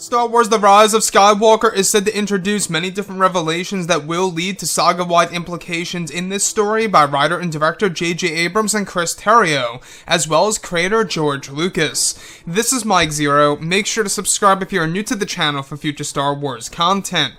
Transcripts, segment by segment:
Star Wars The Rise of Skywalker is said to introduce many different revelations that will lead to saga-wide implications in this story by writer and director J.J. Abrams and Chris Terrio, as well as creator George Lucas. This is Mike Zero. Make sure to subscribe if you are new to the channel for future Star Wars content.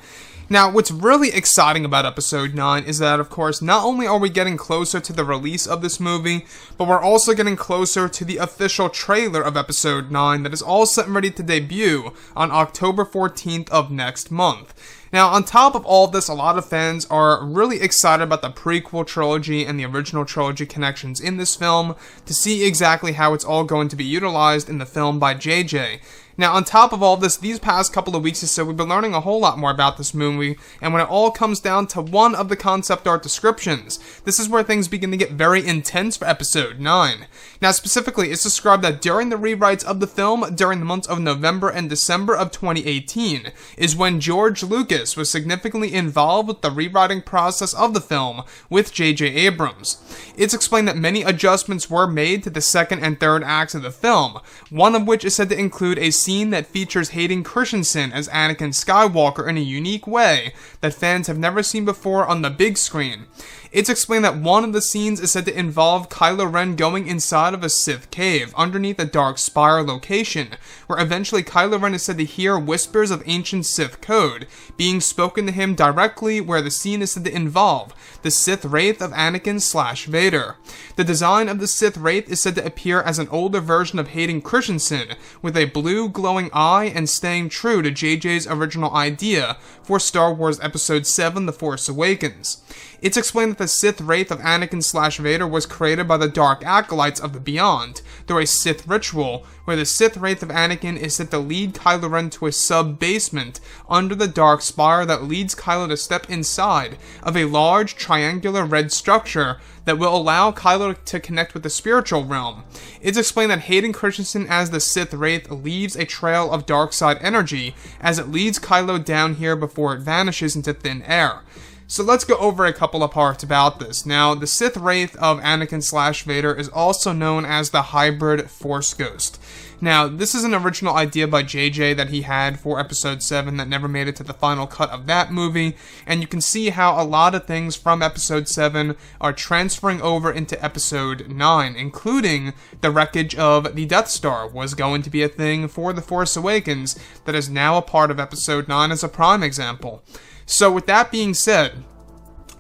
Now, what's really exciting about Episode 9 is that, of course, not only are we getting closer to the release of this movie, but we're also getting closer to the official trailer of Episode 9 that is all set and ready to debut on October 14th of next month. Now, on top of all of this, a lot of fans are really excited about the prequel trilogy and the original trilogy connections in this film to see exactly how it's all going to be utilized in the film by JJ. Now, on top of all this, these past couple of weeks or so, we've been learning a whole lot more about this movie, and when it all comes down to one of the concept art descriptions, this is where things begin to get very intense for Episode 9. Now, specifically, it's described that during the rewrites of the film, during the months of November and December of 2018, is when George Lucas was significantly involved with the rewriting process of the film with J.J. Abrams. It's explained that many adjustments were made to the second and third acts of the film, one of which is said to include a scene that features Hayden Christensen as Anakin Skywalker in a unique way that fans have never seen before on the big screen. It's explained that one of the scenes is said to involve Kylo Ren going inside of a Sith cave underneath a dark spire location, where eventually Kylo Ren is said to hear whispers of ancient Sith code being spoken to him directly, where the scene is said to involve the Sith Wraith of Anakin/Vader. The design of the Sith Wraith is said to appear as an older version of Hayden Christensen, with a blue glowing eye and staying true to JJ's original idea for Star Wars Episode 7 The Force Awakens. It's explained that the Sith Wraith of Anakin/Vader was created by the Dark Acolytes of the Beyond through a Sith ritual, where the Sith Wraith of Anakin is said to lead Kylo Ren to a sub-basement under the Dark Spire that leads Kylo to step inside of a large triangular red structure that will allow Kylo to connect with the spiritual realm. It's explained that Hayden Christensen as the Sith Wraith leaves a trail of dark side energy as it leads Kylo down here before it vanishes into thin air. So let's go over a couple of parts about this. Now, the Sith Wraith of Anakin/Vader is also known as the Hybrid Force Ghost. Now, this is an original idea by JJ that he had for Episode 7 that never made it to the final cut of that movie, and you can see how a lot of things from Episode 7 are transferring over into Episode 9, including the wreckage of the Death Star was going to be a thing for The Force Awakens that is now a part of Episode 9 as a prime example. So with that being said,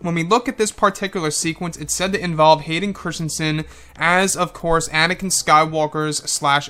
when we look at this particular sequence, it's said to involve Hayden Christensen as, of course, Anakin Skywalker's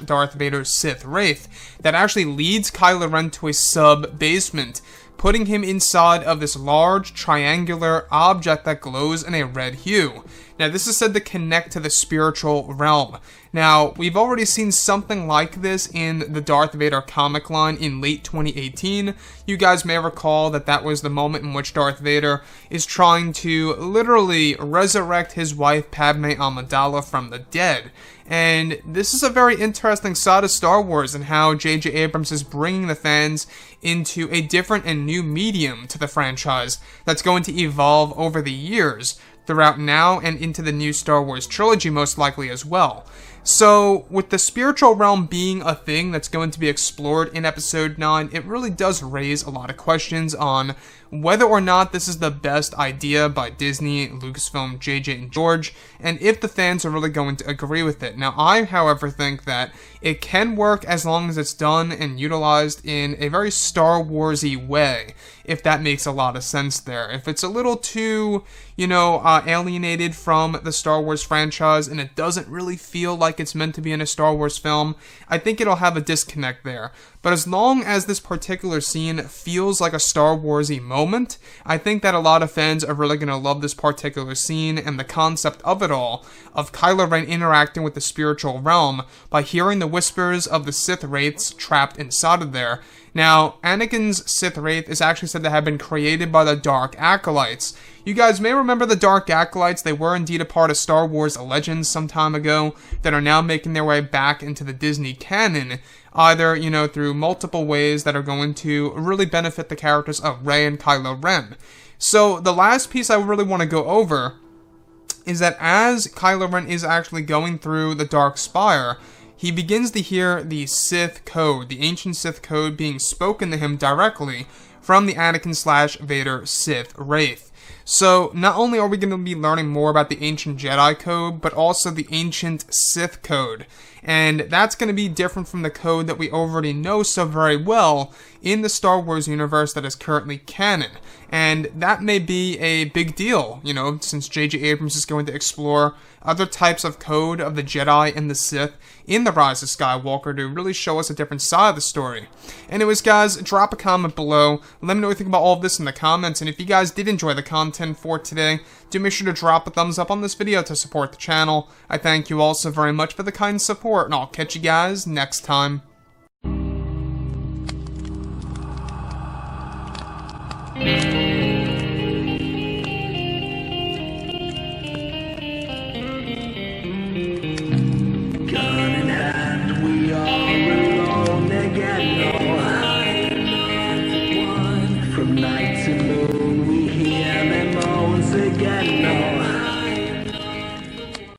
/ Darth Vader's Sith Wraith that actually leads Kylo Ren to a sub-basement, putting him inside of this large triangular object that glows in a red hue. Now, this is said to connect to the spiritual realm. Now, we've already seen something like this in the Darth Vader comic line in late 2018. You guys may recall that that was the moment in which Darth Vader is trying to literally resurrect his wife Padme Amidala from the dead. And this is a very interesting side of Star Wars and how J.J. Abrams is bringing the fans into a different and new medium to the franchise that's going to evolve over the years throughout now and into the new Star Wars trilogy most likely as well. So, with the spiritual realm being a thing that's going to be explored in Episode 9, it really does raise a lot of questions on whether or not this is the best idea by Disney, Lucasfilm, JJ, and George, and if the fans are really going to agree with it. Now, I, however, think that it can work as long as it's done and utilized in a very Star Wars-y way, if that makes a lot of sense there. If it's a little too, alienated from the Star Wars franchise and it doesn't really feel like it's meant to be in a Star Wars film, I think it'll have a disconnect there. But as long as this particular scene feels like a Star Wars-y moment, I think that a lot of fans are really going to love this particular scene and the concept of it all, of Kylo Ren interacting with the spiritual realm by hearing the whispers of the Sith Wraiths trapped inside of there. Now, Anakin's Sith Wraith is actually said to have been created by the Dark Acolytes. You guys may remember the Dark Acolytes. They were indeed a part of Star Wars Legends some time ago that are now making their way back into the Disney canon, either, through multiple ways that are going to really benefit the characters of Rey and Kylo Ren. So, the last piece I really want to go over is that as Kylo Ren is actually going through the Dark Spire, he begins to hear the Sith code, the ancient Sith code being spoken to him directly from the Anakin/Vader Sith Wraith. So, not only are we going to be learning more about the ancient Jedi code, but also the ancient Sith code. And that's going to be different from the code that we already know so very well in the Star Wars universe that is currently canon. And that may be a big deal, you know, since J.J. Abrams is going to explore other types of code of the Jedi and the Sith in The Rise of Skywalker to really show us a different side of the story. Anyways, guys, drop a comment below. Let me know what you think about all of this in the comments. And if you guys did enjoy the content for today, do make sure to drop a thumbs up on this video to support the channel. I thank you all so very much for the kind support, and I'll catch you guys next time.